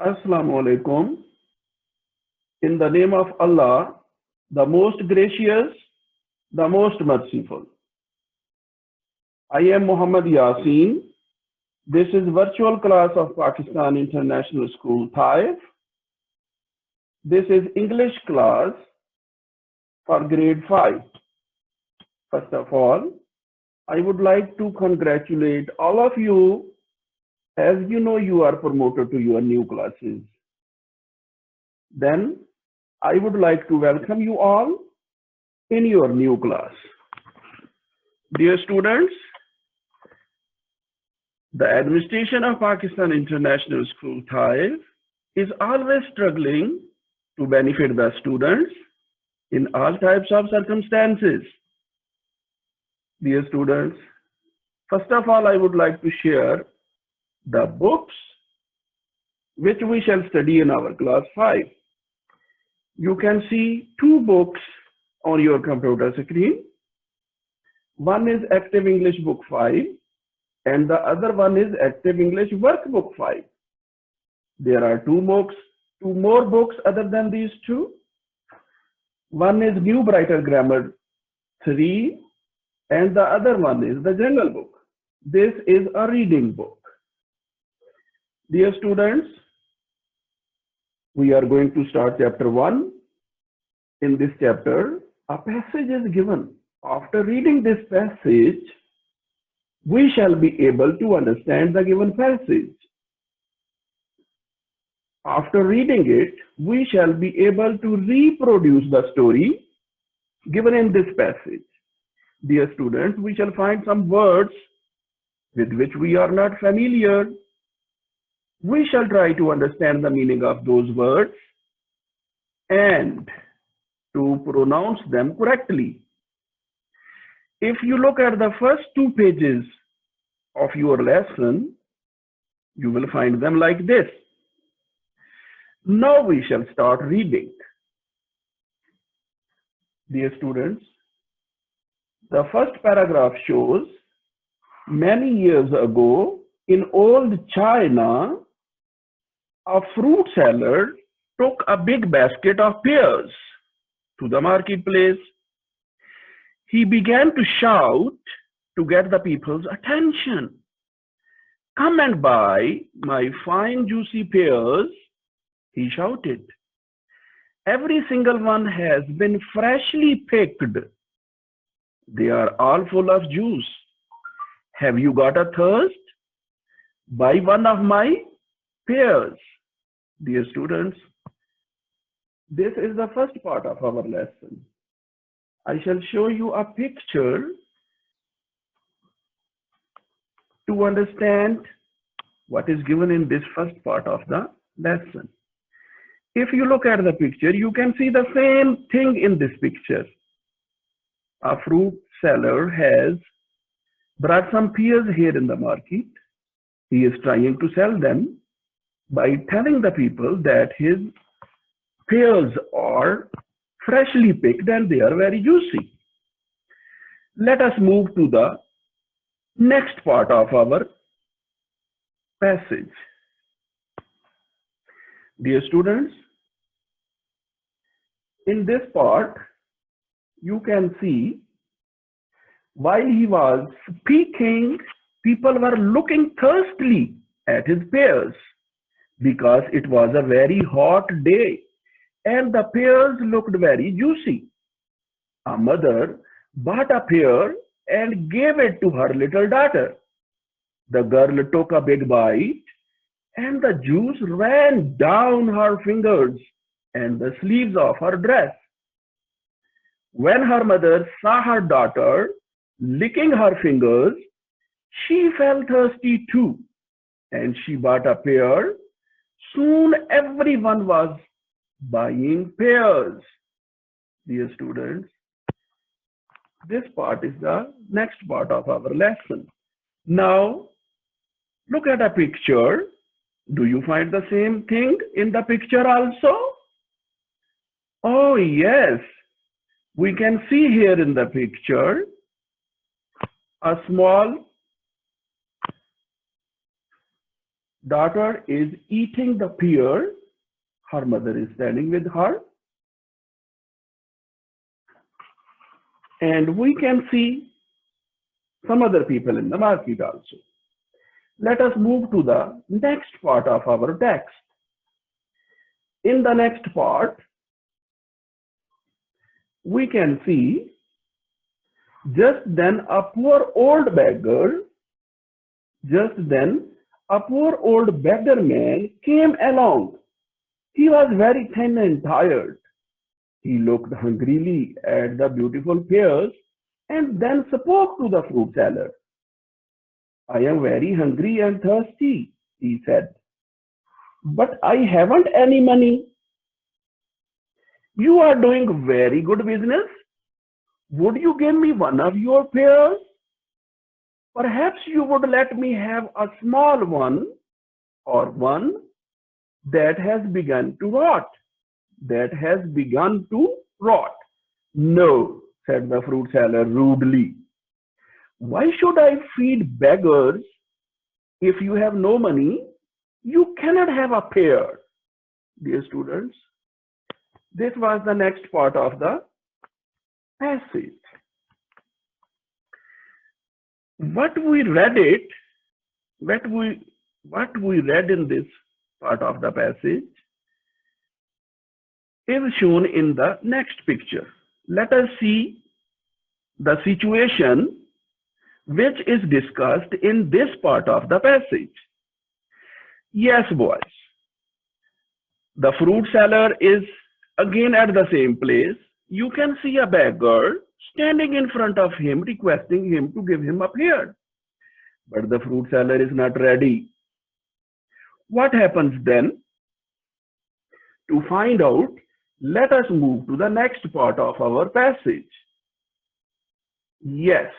Assalamu alaikum. In the name of Allah, the most gracious, the most merciful. I am Muhammad Yasin. This is virtual class of Pakistan International School, Taif. This is English class for grade 5. First of all, I would like to congratulate all of you as you know you are promoted to your new classes. Then I would like to welcome you all in your new class. Dear students, the administration of Pakistan International School, Taif, is always struggling to benefit the students in all types of circumstances. Dear students, first of all, I would like to share the books which we shall study in our class 5. You can see two books on your computer screen. One is Active English Book 5 and the other one is Active English Workbook 5. There are two more books other than these two. One is New Brighter Grammar 3 and the other one is the Jungle Book. This is a reading book. Dear students, we are going to start chapter 1. In this chapter, a passage is given. After reading this passage, we shall be able to understand the given passage. After reading it, we shall be able to reproduce the story given in this passage. Dear students, we shall find some words with which we are not familiar. We shall try to understand the meaning of those words and to pronounce them correctly. If you look at the first 2 pages of your lesson, you will find them like this. Now we shall start reading. Dear students, the first paragraph shows, many years ago in old China, a fruit seller took a big basket of pears to the marketplace. He began to shout to get the people's attention. Come and buy my fine juicy pears, he shouted. Every single one has been freshly picked. They are all full of juice. Have you got a thirst? Buy one of my pears. Dear students, this is the first part of our lesson. I shall show you a picture to understand what is given in this first part of the lesson. If you look at the picture, you can see the same thing in this picture. A fruit seller has brought some pears here in the market. He is trying to sell them by telling the people that his pears are freshly picked and they are very juicy. Let us move to the next part of our passage. Dear students, in this part, you can see while he was speaking, people were looking thirstily at his pears because it was a very hot day and the pears looked very juicy. A mother bought a pear and gave it to her little daughter. The girl took a big bite and the juice ran down her fingers and the sleeves of her dress. When her mother saw her daughter licking her fingers, she felt thirsty too, and she bought a pear. Soon everyone was buying pears. Dear students, this part is the next part of our lesson. Now, look at a picture. Do you find the same thing in the picture also? Oh, yes. We can see here in the picture a small Daughter is eating the pear. Her mother is standing with her. And we can see some other people in the market also. Let us move to the next part of our text. In the next part, we can see just then a poor old beggar man came along. He was very thin and tired. He looked hungrily at the beautiful pears and then spoke to the fruit seller. I am very hungry and thirsty, he said, but I haven't any money. You are doing very good business. Would you give me one of your pears? Perhaps you would let me have a small one, or one that has begun to rot. No, said the fruit seller rudely. Why should I feed beggars? If you have no money, you cannot have a pear. Dear students, this was the next part of the passage. What we read in this part of the passage is shown in the next picture. Let us see the situation which is discussed in this part of the passage. Yes, boys. The fruit seller is again at the same place. You can see a beggar standing in front of him, requesting him to give him a pear. But the fruit seller is not ready. What happens then? To find out, let us move to the next part of our passage. Yes,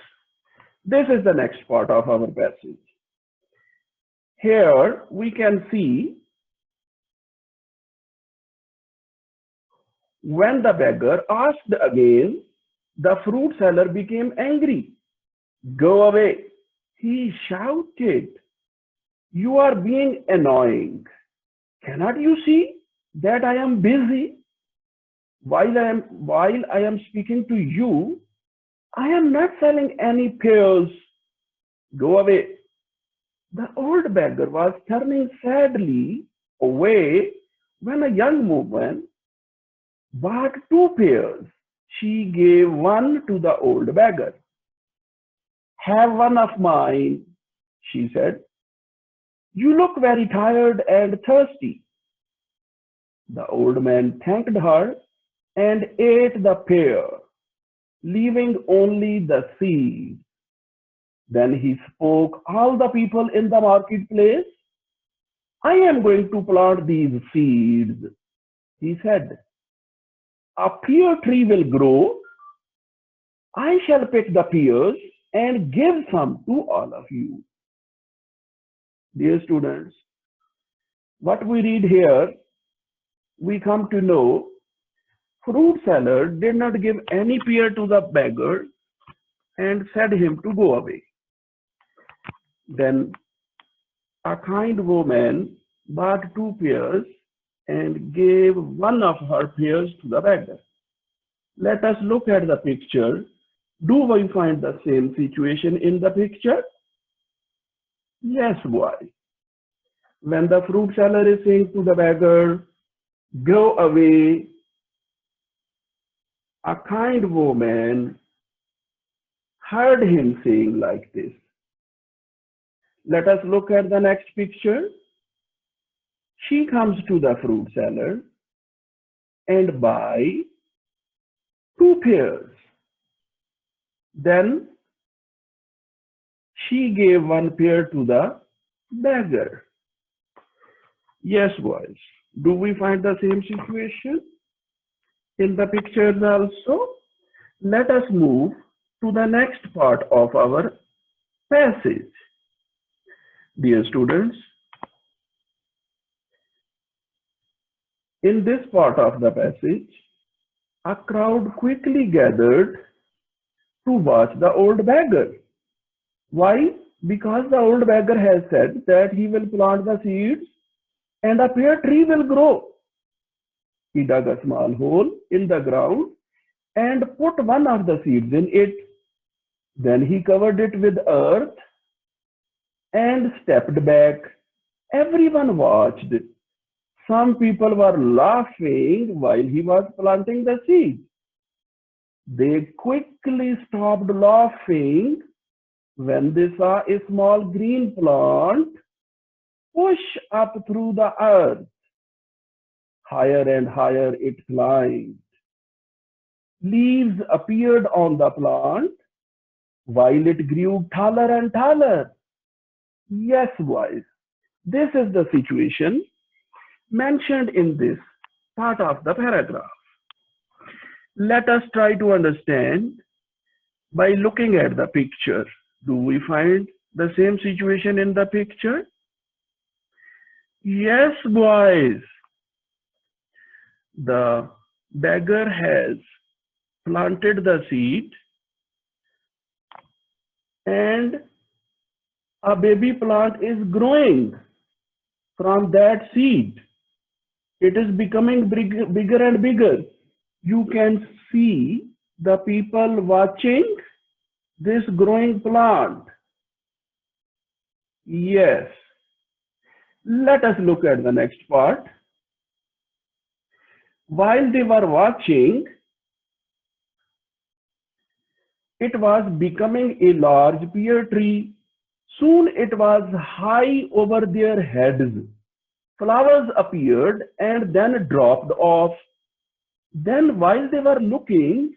this is the next part of our passage. Here we can see when the beggar asked again, the fruit seller became angry. Go away, he shouted. You are being annoying. Cannot you see that I am busy? While I am speaking to you, I am not selling any pears. Go away. The old beggar was turning sadly away when a young woman bought 2 pears. She gave one to the old beggar. Have one of mine, she said. You look very tired and thirsty. The old man thanked her and ate the pear, leaving only the seed. Then he spoke all the people in the marketplace. I am going to plant these seeds, he said. A pear tree will grow. I shall pick the pears and give some to all of you. Dear students, what we read here, we come to know fruit seller did not give any pear to the beggar and said him to go away. Then a kind woman bought 2 pears and gave one of her pears to the beggar. Let us look at the picture. Do we find the same situation in the picture? Yes, boy. When the fruit seller is saying to the beggar, go away, a kind woman heard him saying like this. Let us look at the next picture. She comes to the fruit seller and buys 2 pears. Then she gave 1 pear to the beggar. Yes, boys. Do we find the same situation in the pictures also? Let us move to the next part of our passage. Dear students, in this part of the passage, a crowd quickly gathered to watch the old beggar. Why? Because the old beggar has said that he will plant the seeds and a pear tree will grow. He dug a small hole in the ground and put one of the seeds in it. Then he covered it with earth and stepped back. Everyone watched. Some people were laughing while he was planting the seed. They quickly stopped laughing when they saw a small green plant push up through the earth. Higher and higher it climbed. Leaves appeared on the plant while it grew taller and taller. Yes, boys, this is the situation mentioned in this part of the paragraph. Let us try to understand by looking at the picture. Do we find the same situation in the picture? Yes, boys. The beggar has planted the seed and a baby plant is growing from that seed. It is becoming bigger and bigger. You can see the people watching this growing plant. Yes. Let us look at the next part. While they were watching, it was becoming a large pear tree. Soon it was high over their heads. Flowers appeared and then dropped off. Then while they were looking,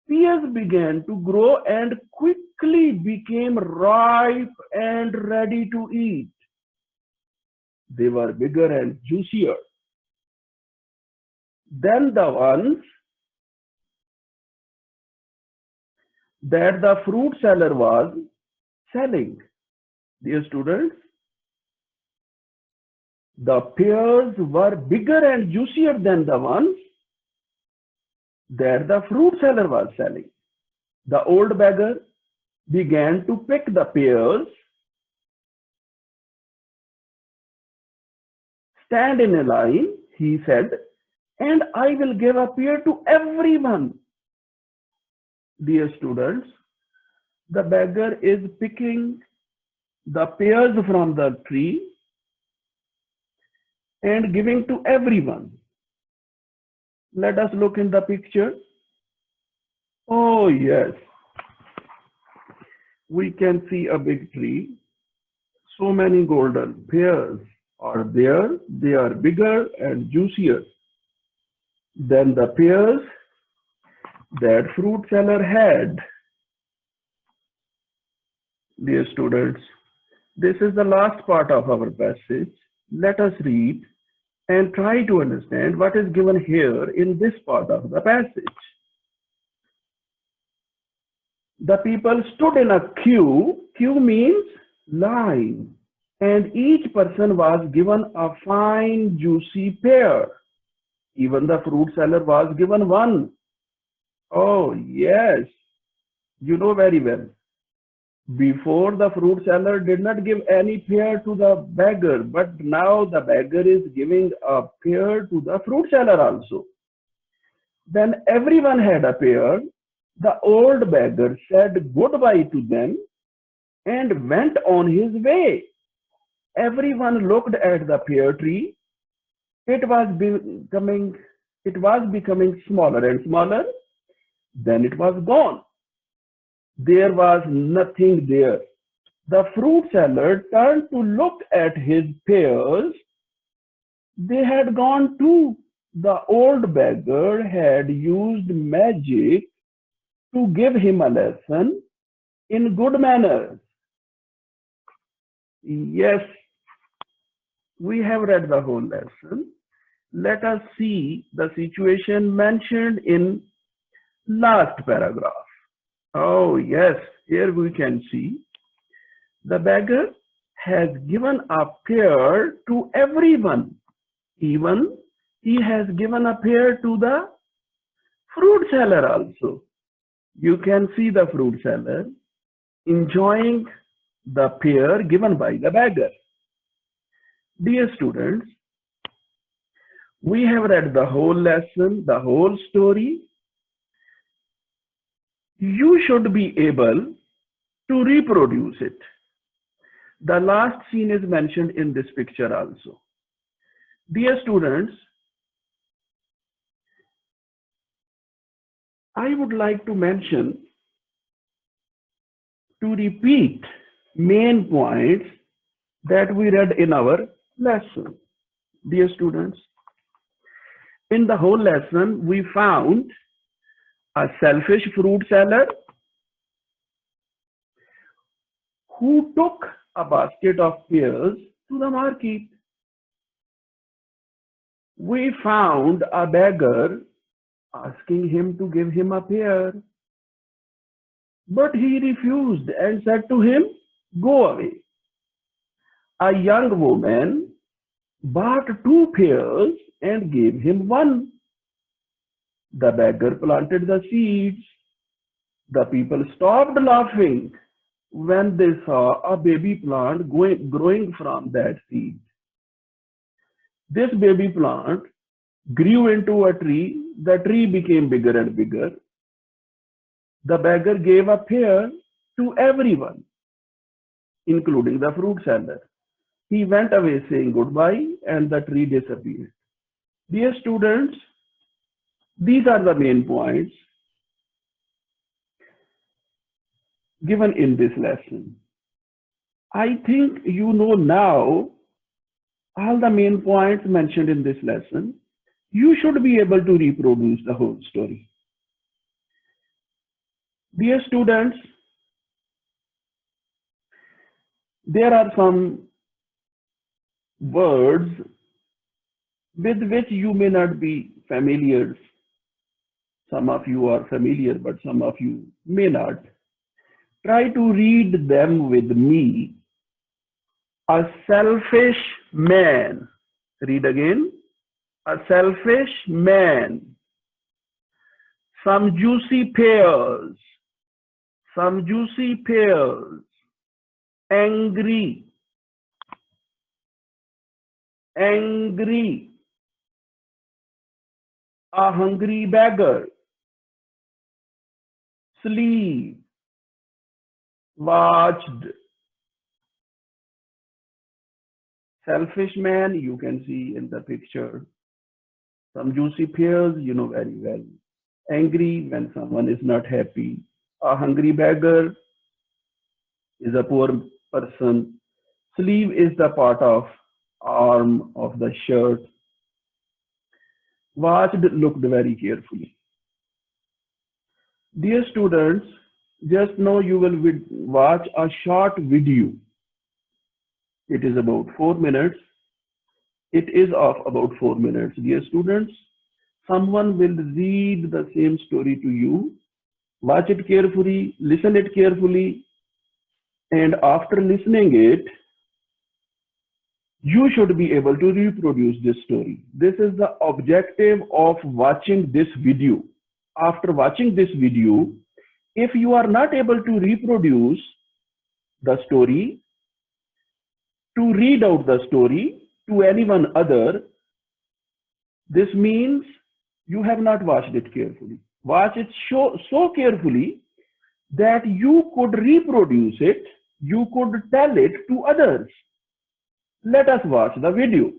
pears began to grow and quickly became ripe and ready to eat. They were bigger and juicier than the ones that the fruit seller was selling. Dear students, the pears were bigger and juicier than the ones that the fruit seller was selling. The old beggar began to pick the pears. Stand in a line, he said, and I will give a pear to everyone. Dear students, the beggar is picking the pears from the tree and giving to everyone. Let us look in the picture. Oh yes, we can see a big tree. So many golden pears are there. They are bigger and juicier than the pears that fruit seller had. Dear students, this is the last part of our passage. Let us read and try to understand what is given here in this part of the passage. The people stood in a queue. Queue means line. And each person was given a fine, juicy pear. Even the fruit seller was given one. Oh, yes. You know very well. Before, the fruit seller did not give any pear to the beggar, but now the beggar is giving a pear to the fruit seller also. Then everyone had a pear. The old beggar said goodbye to them and went on his way. Everyone looked at the pear tree. It was becoming smaller and smaller. Then it was gone. There was nothing there. The fruit seller turned to look at his pears. They had gone too. The old beggar had used magic to give him a lesson in good manners. Yes, we have read the whole lesson. Let us see the situation mentioned in last paragraph. Oh yes, here we can see the beggar has given a pear to everyone. Even he has given a pear to the fruit seller also. You can see the fruit seller enjoying the pear given by the beggar. Dear students, we have read the whole lesson, the whole story. You should be able to reproduce it. The last scene is mentioned in this picture also. Dear students, I would like to mention, to repeat main points that we read in our lesson. Dear students, in the whole lesson, we found a selfish fruit seller who took a basket of pears to the market. We found a beggar asking him to give him a pear, but he refused and said to him, "Go away." A young woman bought 2 pears and gave him 1. The beggar planted the seeds. The people stopped laughing when they saw a baby plant growing from that seed. This baby plant grew into a tree. The tree became bigger and bigger. The beggar gave a pear to everyone, including the fruit seller. He went away saying goodbye, and the tree disappeared. Dear students, these are the main points given in this lesson. I think you know now all the main points mentioned in this lesson. You should be able to reproduce the whole story. Dear students, there are some words with which you may not be familiar. Some of you are familiar, but some of you may not. Try to read them with me. A selfish man. Read again. A selfish man. Some juicy pears. Some juicy pears. Angry. Angry. A hungry beggar. Sleeve. Watched. Selfish man, you can see in the picture. Some juicy pears, you know very well. Angry when someone is not happy. A hungry beggar is a poor person. Sleeve is the part of arm of the shirt. Watched looked very carefully. Dear students, just now you will watch a short video. It is about 4 minutes. It is of about 4 minutes. Dear students, someone will read the same story to you. Watch it carefully, listen it carefully, and after listening it, you should be able to reproduce this story. This is the objective of watching this video. After watching this video, if you are not able to reproduce the story, to read out the story to anyone other, this means you have not watched it carefully. Watch it so carefully that you could reproduce it, you could tell it to others. Let us watch the video.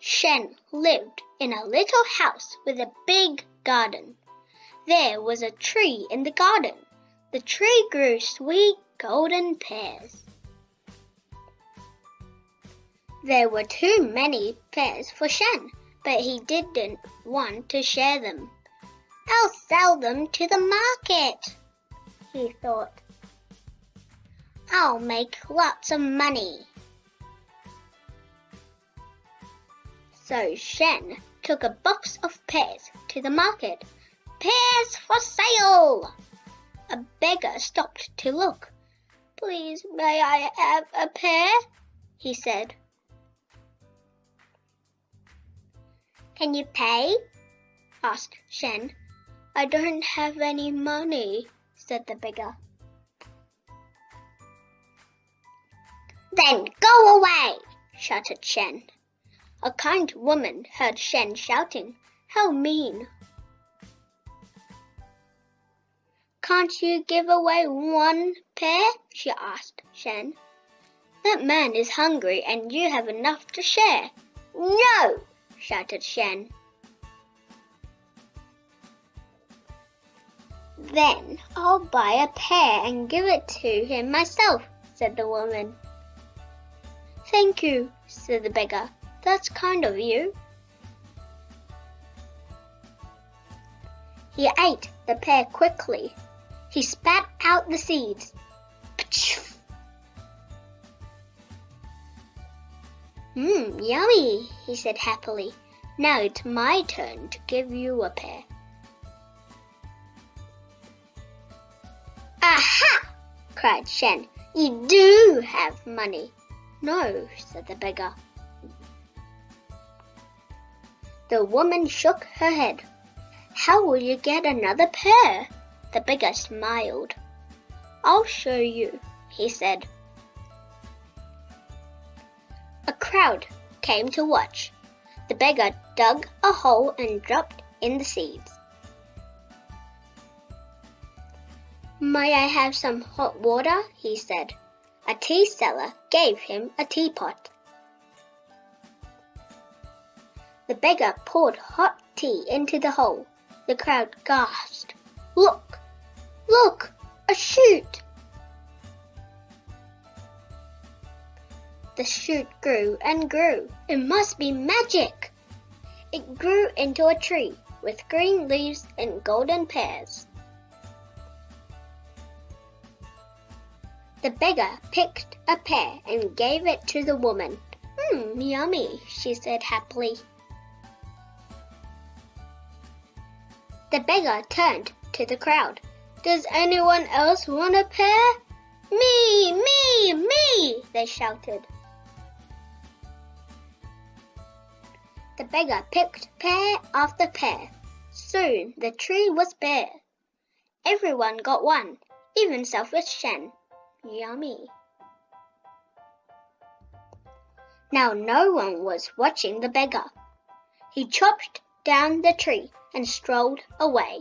Shen lived in a little house with a big garden. There was a tree in the garden. The tree grew sweet golden pears. There were too many pears for Shen, but he didn't want to share them. "I'll sell them to the market," he thought. "I'll make lots of money." So Shen took a box of pears to the market. "Pears for sale!" A beggar stopped to look. "Please, may I have a pear?" he said. "Can you pay?" asked Shen. "I don't have any money," said the beggar. Then go away, shouted Shen. A kind woman heard Shen shouting. How mean! Can't you give away one pear? She asked Shen. That man is hungry and you have enough to share. No, shouted Shen. Then I'll buy a pear and give it to him myself, said the woman. Thank you, said the beggar. That's kind of you. He ate the pear quickly. He spat out the seeds. Yummy, he said happily. Now it's my turn to give you a pear. Aha! Cried Shen. You do have money. No, said the beggar. The woman shook her head. How will you get another pear? The beggar smiled. I'll show you, he said. A crowd came to watch. The beggar dug a hole and dropped in the seeds. May I have some hot water? He said. A tea seller gave him a teapot. The beggar poured hot tea into the hole. The crowd gasped. Look! Look! A shoot! The shoot grew and grew. It must be magic! It grew into a tree with green leaves and golden pears. The beggar picked a pear and gave it to the woman. Yummy, she said happily. The beggar turned to the crowd. Does anyone else want a pear? Me, me, me, they shouted. The beggar picked pear after pear. Soon the tree was bare. Everyone got one, even selfish Shen. Yummy. Now no one was watching the beggar. He chopped down the tree and strolled away.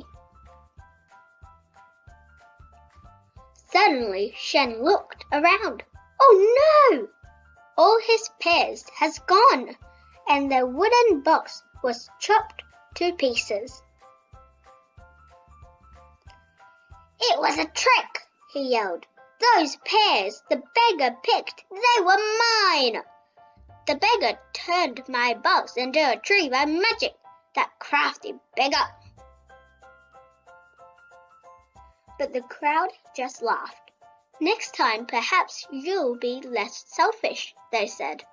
Suddenly Shen looked around. Oh no! All his pears has gone, and the wooden box was chopped to pieces. It was a trick, he yelled. Those pears the beggar picked, they were mine. The beggar turned my box into a tree by magic, that crafty beggar. But the crowd just laughed. Next time, perhaps you'll be less selfish, they said.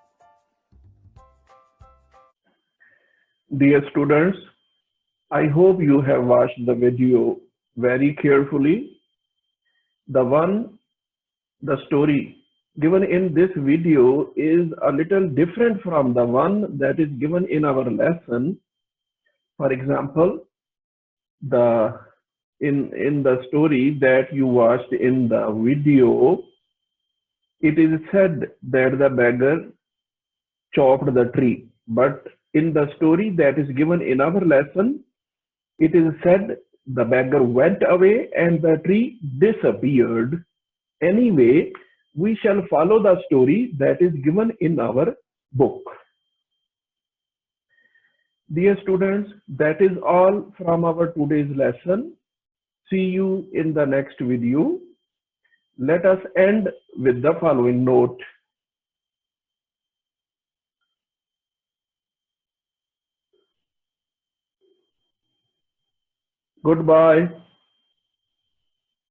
Dear students, I hope you have watched the video very carefully. The story given in this video is a little different from the one that is given in our lesson. For example, in the story that you watched in the video, it is said that the beggar chopped the tree. But in the story that is given in our lesson, it is said the beggar went away and the tree disappeared. Anyway, we shall follow the story that is given in our book. Dear students, that is all from our today's lesson. See you in the next video. Let us end with the following note. Goodbye.